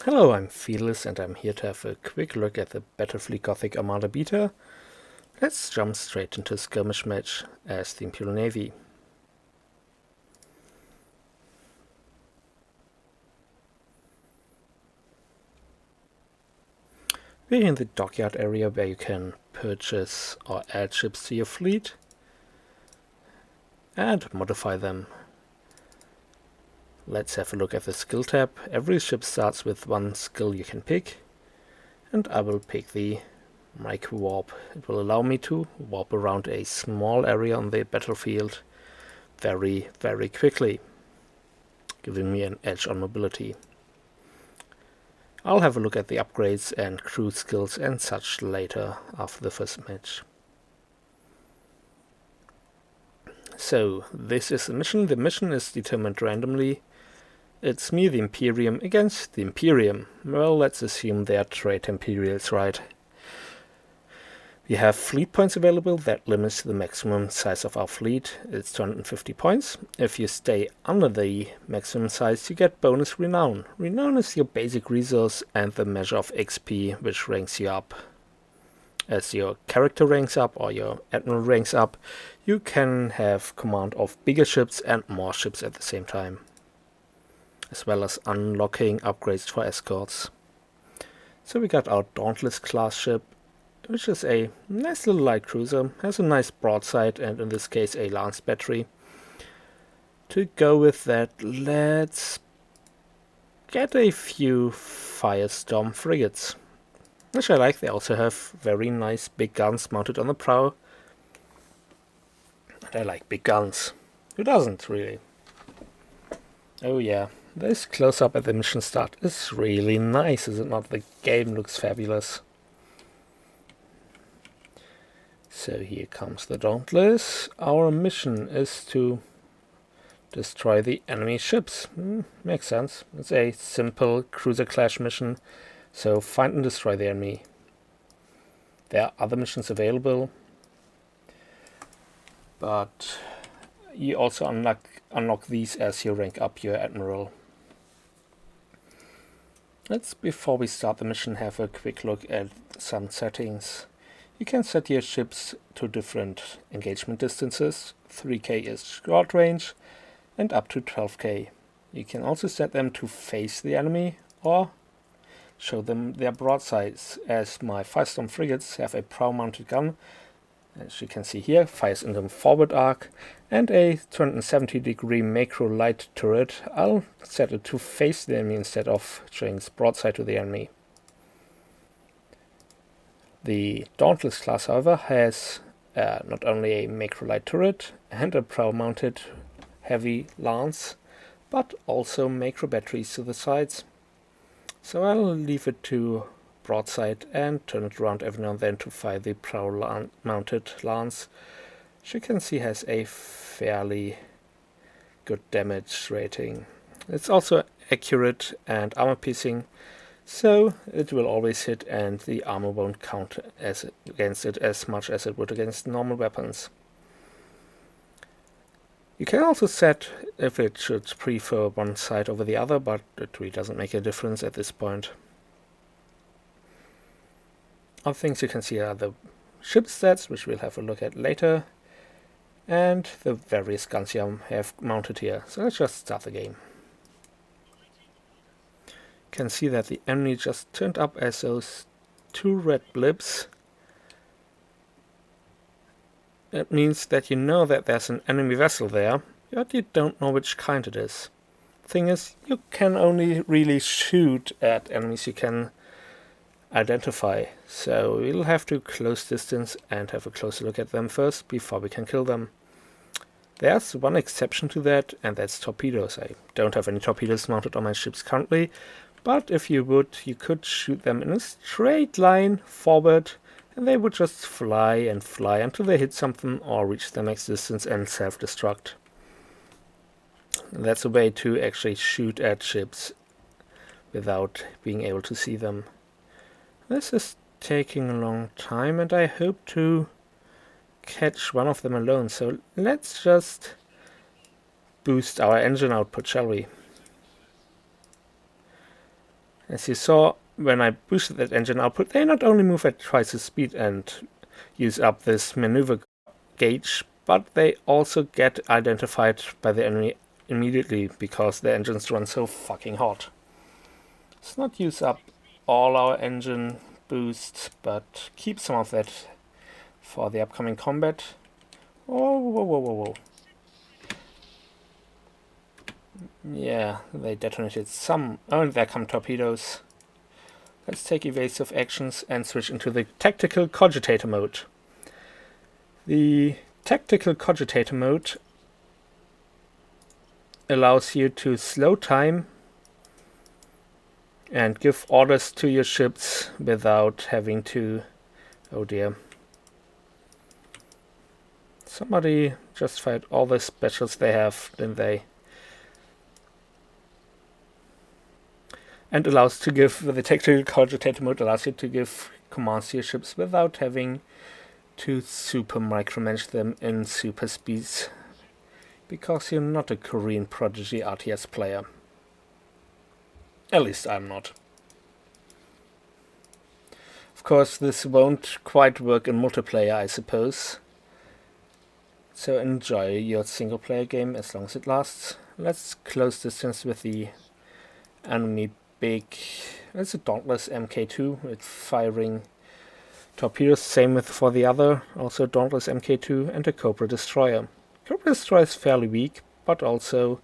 Hello, I'm Fearless and I'm here to have a quick look at the Battlefleet Gothic Armada Beta. Let's jump straight into a skirmish match as the Imperial Navy. We're in the dockyard area where you can purchase or add ships to your fleet and modify them. Let's have a look at the skill tab. Every ship starts with one skill you can pick, and I will pick the Micro Warp. It will allow me to warp around a small area on the battlefield very quickly, giving me an edge on mobility. I'll have a look at the upgrades and crew skills and such later after the first match. So this is the mission. The mission is determined randomly. It's me, the Imperium, against the Imperium. Well, let's assume they're traitor Imperials, right? We have fleet points available. That limits the maximum size of our fleet. It's 250 points. If you stay under the maximum size, you get bonus renown. Renown is your basic resource and the measure of XP which ranks you up. As your character ranks up or your admiral ranks up, you can have command of bigger ships and more ships at the same time, as well as unlocking upgrades for escorts. So we got our Dauntless class ship, which is a nice little light cruiser, has a nice broadside and in this case a lance battery. To go with that, let's get a few Firestorm frigates, which I like. They also have very nice big guns mounted on the prow. And I like big guns. Who doesn't, really? Oh yeah, this close-up at the mission start is really nice, is it not? The game looks fabulous. So here comes the Dauntless. Our mission is to destroy the enemy ships. Makes sense. It's a simple cruiser clash mission. So find and destroy the enemy. There are other missions available, but you also unlock these as you rank up your admiral. Let's, before we start the mission, have a quick look at some settings. You can set your ships to different engagement distances. 3k is short range and up to 12k. You can also set them to face the enemy or show them their broadsides, as my Firestorm frigates have a prow-mounted gun, as you can see here, fires in the forward arc, and a 270-degree macro light turret. I'll set it to face the enemy instead of showing its broadside to the enemy. The Dauntless class, however, has not only a macro light turret and a prow-mounted heavy lance, but also macro batteries to the sides. So I'll leave it to broadside and turn it around every now and then to fire the prow-mounted lance, which you can see has a fairly good damage rating. It's also accurate and armor piercing, so it will always hit and the armor won't count against it as much as it would against normal weapons. You can also set if it should prefer one side over the other, but it really doesn't make a difference at this point. Other things you can see are the ship stats, which we'll have a look at later, and the various guns you have mounted here. So let's just start the game. You can see that the enemy just turned up as those two red blips. It means that you know that there's an enemy vessel there, but you don't know which kind it is. Thing is, you can only really shoot at enemies you can identify, so we'll have to close distance and have a closer look at them first before we can kill them. There's one exception to that, and that's torpedoes. I don't have any torpedoes mounted on my ships currently, but if you would, you could shoot them in a straight line forward, and they would just fly and fly until they hit something or reach the next distance and self-destruct. That's a way to actually shoot at ships without being able to see them. This is taking a long time, and I hope to catch one of them alone, so let's just boost our engine output, shall we? As you saw, when I boosted that engine output, they not only move at twice the speed and use up this maneuver gauge, but they also get identified by the enemy immediately because the engines run so fucking hot. Let's not use up all our engine boost, but keep some of that for the upcoming combat. Whoa, whoa, whoa, whoa, whoa. Yeah, they detonated some. Oh, and there come torpedoes. Let's take evasive actions and switch into the tactical cogitator mode. The tactical cogitator mode allows you to slow time and give orders to your ships without having to... Oh dear. Somebody just fired all the specials they have, didn't they? And allows to give, the tactical cogitator mode allows you to give commands to your ships without having to super micromanage them in super speeds, because you're not a Korean Prodigy RTS player. At least I'm not. Of course, this won't quite work in multiplayer, I suppose. So enjoy your single player game as long as it lasts. Let's close distance with the enemy big... It's a Dauntless MK2. It's firing torpedoes, same with for the other, also Dauntless MK2 and a Cobra Destroyer. Cobra Destroyer is fairly weak, but also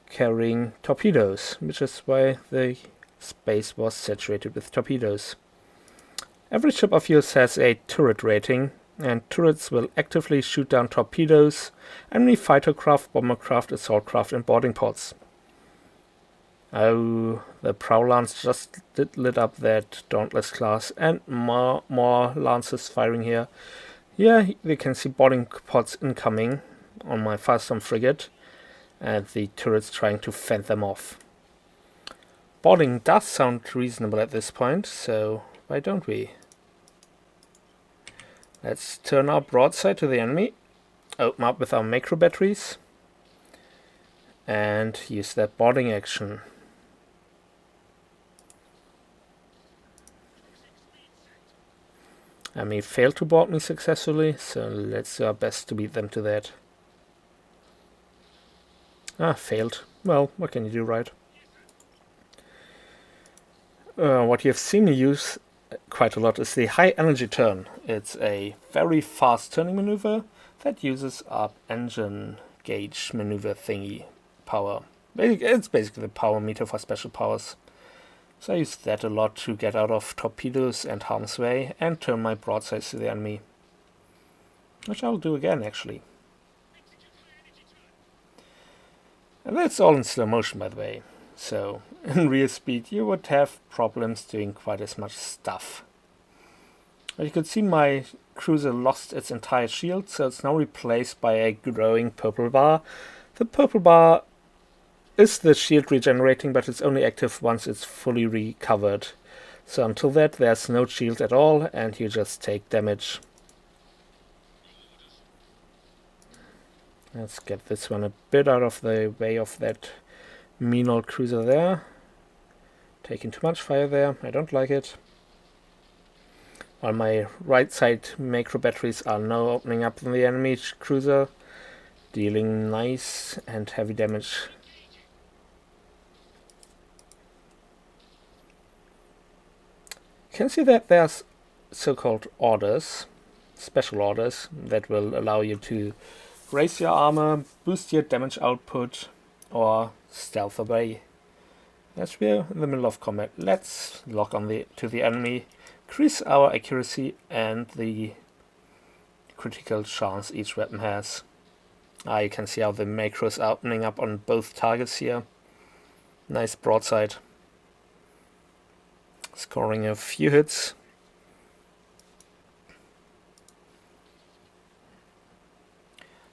carrying torpedoes, which is why the space was saturated with torpedoes. Every ship of yours has a turret rating, and turrets will actively shoot down torpedoes, enemy fighter craft, bomber craft, assault craft, and boarding pods. Oh, the Prow Lance just lit up that Dauntless class, and more Lances firing here. Yeah, we can see boarding pods incoming on my Firestorm frigate, and the turrets trying to fend them off. Boarding does sound reasonable at this point, so why don't we? Let's turn our broadside to the enemy, open up with our macro batteries, and use that boarding action. Enemy failed to board me successfully, so let's do our best to beat them to that. Ah, failed. Well, what can you do, right? What you've seen me use quite a lot is the high energy turn. It's a very fast turning maneuver that uses up engine gauge maneuver thingy power. It's basically the power meter for special powers. So I use that a lot to get out of torpedoes and harm's way and turn my broadsides to the enemy. Which I'll do again, actually. And that's all in slow motion, by the way. So, in real speed, you would have problems doing quite as much stuff. But you could see my cruiser lost its entire shield, so it's now replaced by a growing purple bar. The purple bar is the shield regenerating, but it's only active once it's fully recovered. So until that, there's no shield at all, and you just take damage. Let's get this one a bit out of the way of that mean old cruiser there. Taking too much fire there, I don't like it. While my right side macro batteries are now opening up on the enemy cruiser, dealing nice and heavy damage. You can see that there's so-called orders, special orders, that will allow you to raise your armor, boost your damage output, or stealth away. As we're in the middle of combat, let's lock on to the enemy, increase our accuracy and the critical chance each weapon has. You can see how the macros are opening up on both targets here. Nice broadside. Scoring a few hits.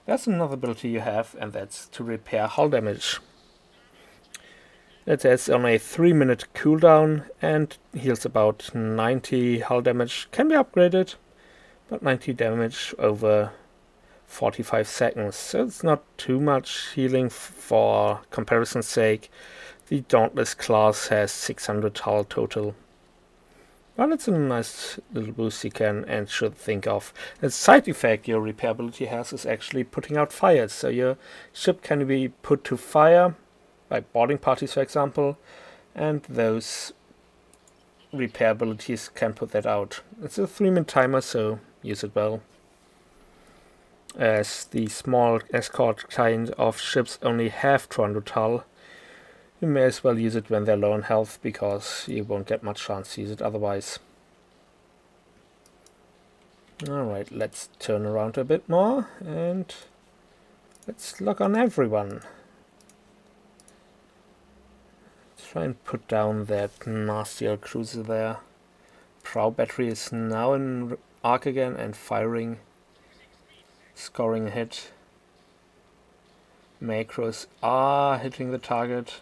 That's another ability you have, and that's to repair hull damage. That has on a 3-minute cooldown and heals about 90 hull damage. Can be upgraded, but 90 damage over 45 seconds. So it's not too much healing for comparison's sake. The Dauntless class has 600 hull total. Well, it's a nice little boost you can and should think of. A side effect your repairability has is actually putting out fires. So your ship can be put to fire by boarding parties, for example, and those repair abilities can put that out. It's a 3-minute timer, so use it well. As the small escort kind of ships only have 200 hull, you may as well use it when they're low on health, because you won't get much chance to use it otherwise. Alright, let's turn around a bit more and let's lock on everyone. Try and put down that nasty old cruiser there. Prow battery is now in arc again and firing, scoring a hit. Macros are hitting the target.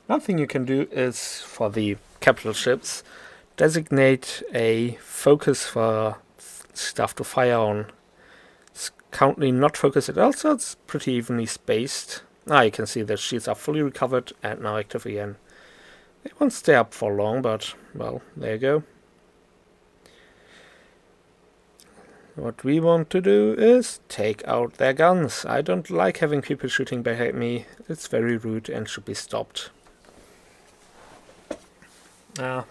One thing you can do is, for the capital ships, designate a focus for stuff to fire on. It's currently not focused at all, so it's pretty evenly spaced. You can see that shields are fully recovered and now active again. They won't stay up for long, but, well, there you go. What we want to do is take out their guns. I don't like having people shooting back at me. It's very rude and should be stopped.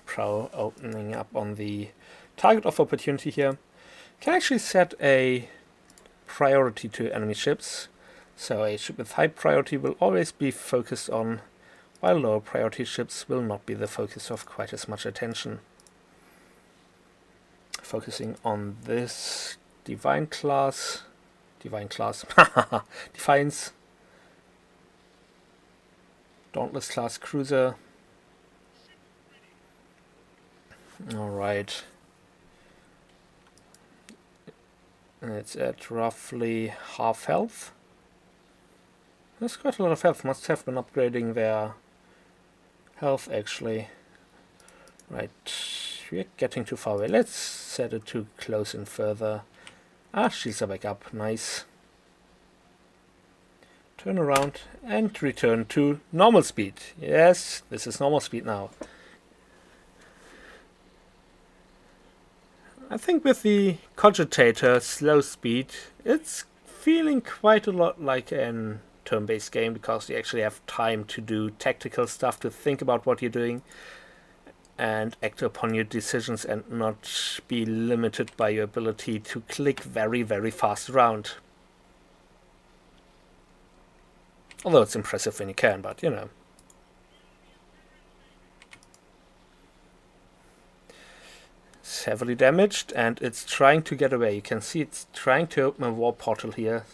Prow opening up on the target of opportunity here. Can actually set a priority to enemy ships. So a ship with high priority will always be focused on, while low priority ships will not be the focus of quite as much attention. Focusing on this Defiance, Dauntless class cruiser. Alright. It's at roughly half health. That's quite a lot of health. Must have been upgrading their health actually. Right, we're getting too far away. Let's set it too close and further. Shields are back up. Nice. Turn around and return to normal speed. Yes, this is normal speed now. I think with the Cogitator slow speed, it's feeling quite a lot like an turn-based game, because you actually have time to do tactical stuff, to think about what you're doing and act upon your decisions, and not be limited by your ability to click very, very fast around. Although it's impressive when you can, but you know. It's heavily damaged and it's trying to get away. You can see it's trying to open a war portal here.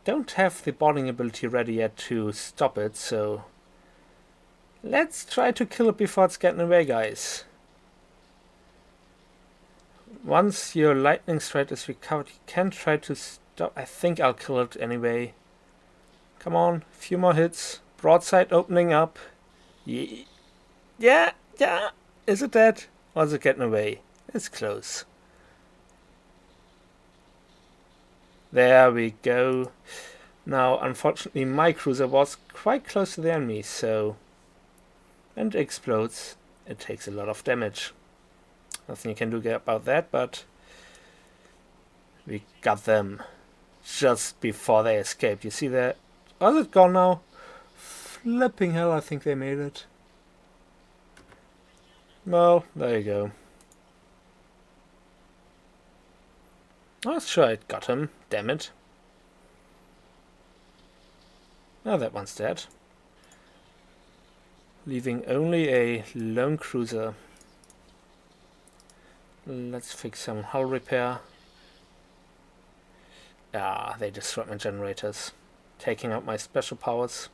Don't have the boarding ability ready yet to stop it, so let's try to kill it before it's getting away, guys. Once your lightning strike is recovered, you can try to stop. I think I'll kill it anyway. Come on, a few more hits. Broadside opening up. Yeah. Is it dead? Or is it getting away? It's close. There we go. Now, unfortunately, my cruiser was quite close to the enemy, so when it explodes, it takes a lot of damage. Nothing you can do about that, but we got them just before they escaped. You see that? Oh, is it gone now? Flipping hell, I think they made it. Well, there you go. Oh, sure, it got him. Damn it. Now that one's dead. Leaving only a lone cruiser. Let's fix some hull repair. They destroyed my generators, taking out my special powers.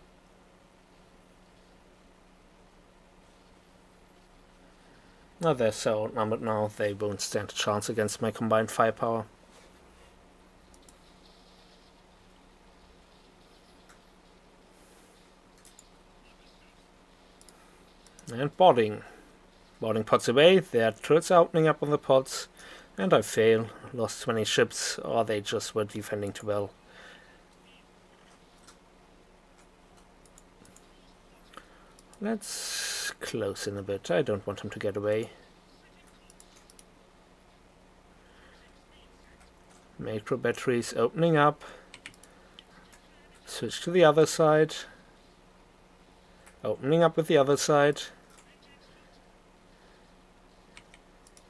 Now they're so outnumbered now, they won't stand a chance against my combined firepower. And boarding. Boarding pods away, their turrets are opening up on the pods, and I fail. Lost 20 ships, or they just were defending too well. Let's close in a bit. I don't want him to get away. Macro batteries opening up. Switch to the other side. Opening up with the other side.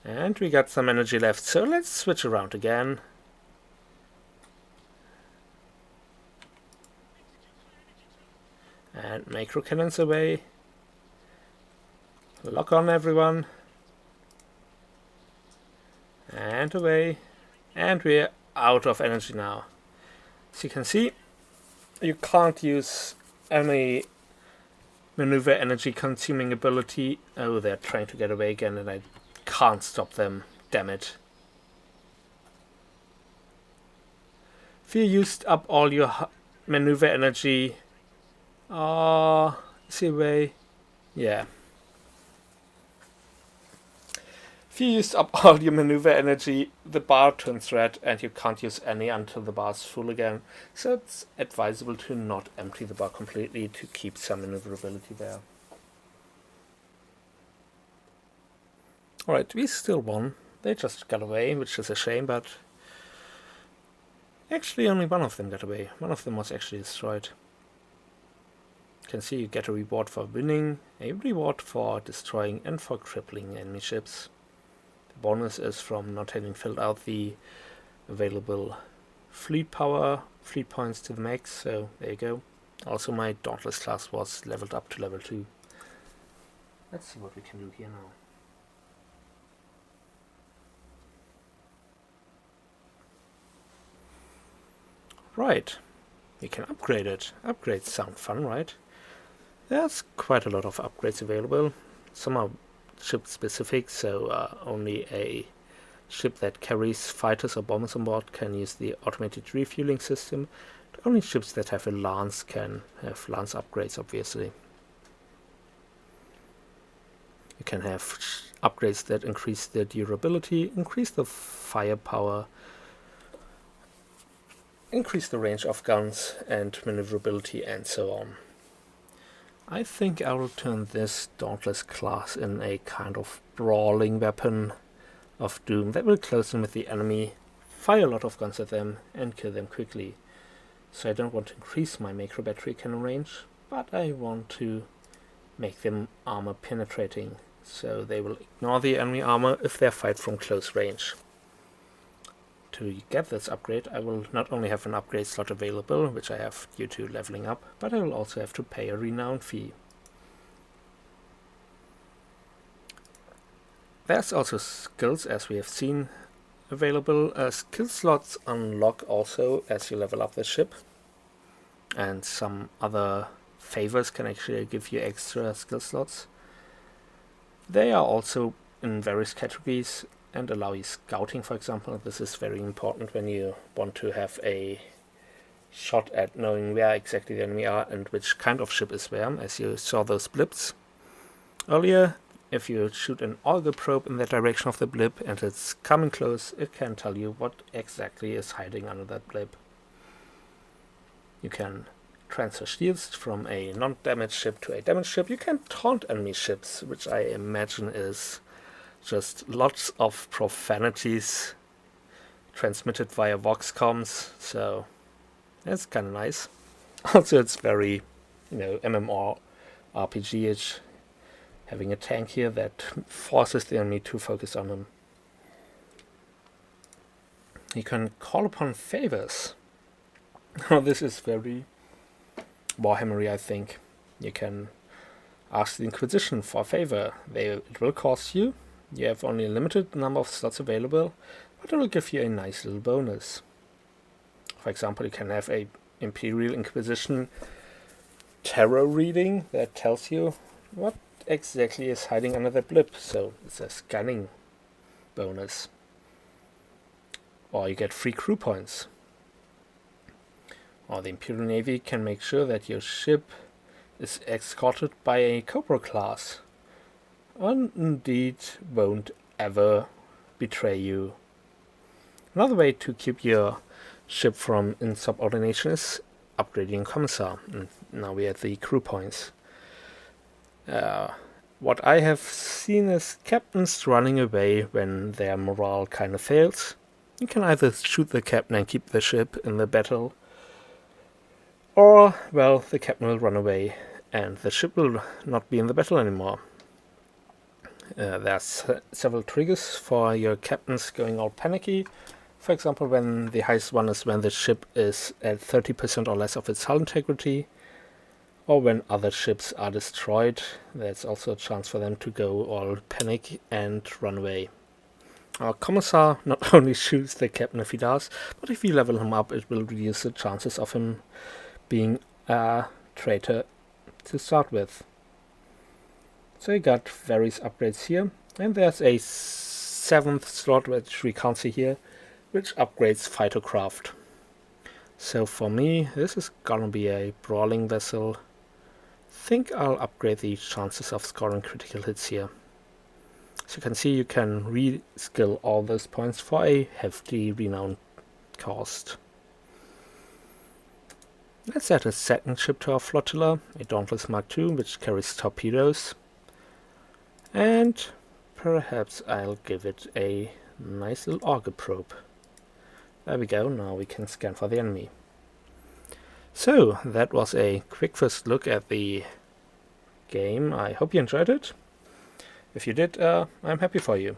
And we got some energy left, so let's switch around again. And macro cannons away. Lock on everyone. And away. And we're out of energy now. As you can see, you can't use any maneuver energy consuming ability. Oh, they're trying to get away again and I can't stop them. Damn it. If you used up all your maneuver energy... is he away? Yeah. If you used up all your maneuver energy, the bar turns red and you can't use any until the bar's full again. So it's advisable to not empty the bar completely to keep some maneuverability there. Alright, we still won. They just got away, which is a shame, but... Actually, only one of them got away. One of them was actually destroyed. You can see you get a reward for winning, a reward for destroying and for crippling enemy ships. The bonus is from not having filled out the available fleet power, fleet points to the max, so there you go. Also my Dauntless class was leveled up to level 2. Let's see what we can do here now. Right, we can upgrade it. Upgrades sound fun, right? There's quite a lot of upgrades available. Some are ship specific, so only a ship that carries fighters or bombers on board can use the automated refueling system. Only ships that have a lance can have lance upgrades, obviously. You can have upgrades that increase their durability, increase the firepower, increase the range of guns and maneuverability and so on. I think I will turn this Dauntless class in a kind of brawling weapon of doom that will close in with the enemy, fire a lot of guns at them and kill them quickly. So I don't want to increase my macro battery cannon range, but I want to make them armor penetrating, so they will ignore the enemy armor if they fight from close range. To get this upgrade, I will not only have an upgrade slot available, which I have due to leveling up, but I will also have to pay a renown fee. There's also skills, as we have seen, available. Skill slots unlock also as you level up the ship, and some other favors can actually give you extra skill slots. They are also in various categories and allow you scouting, for example. This is very important when you want to have a shot at knowing where exactly the enemy are and which kind of ship is where, as you saw those blips earlier. If you shoot an auger probe in the direction of the blip and it's coming close, it can tell you what exactly is hiding under that blip. You can transfer shields from a non-damaged ship to a damaged ship. You can taunt enemy ships, which I imagine is just lots of profanities transmitted via vox comms, so that's kind of nice. Also, it's very, MMO RPG-ish, having a tank here that forces the enemy to focus on him. You can call upon favors. Oh, this is very Warhammery, I think. You can ask the Inquisition for a favor. It will cost you. You have only a limited number of slots available, but it will give you a nice little bonus. For example, you can have a Imperial Inquisition tarot reading that tells you what exactly is hiding under the blip, so it's a scanning bonus. Or you get free crew points. Or the Imperial Navy can make sure that your ship is escorted by a Cobra class, and indeed won't ever betray you. Another way to keep your ship from insubordination is upgrading Commissar. And now we have the crew points. What I have seen is captains running away when their morale kind of fails. You can either shoot the captain and keep the ship in the battle, or, well, the captain will run away and the ship will not be in the battle anymore. There's several triggers for your captains going all panicky. For example, when the highest one is when the ship is at 30% or less of its hull integrity, or when other ships are destroyed. There's also a chance for them to go all panic and run away. Our commissar not only shoots the captain if he does, but if you level him up, it will reduce the chances of him being a traitor to start with. So you got various upgrades here, and there's a 7th slot which we can't see here, which upgrades fightercraft. So for me, this is gonna be a brawling vessel. Think I'll upgrade the chances of scoring critical hits here. As you can see, you can reskill all those points for a hefty renown cost. Let's add a second ship to our flotilla, a Dauntless Mark II, which carries torpedoes. And perhaps I'll give it a nice little auger probe. There we go, now we can scan for the enemy. So, that was a quick first look at the game. I hope you enjoyed it. If you did, I'm happy for you.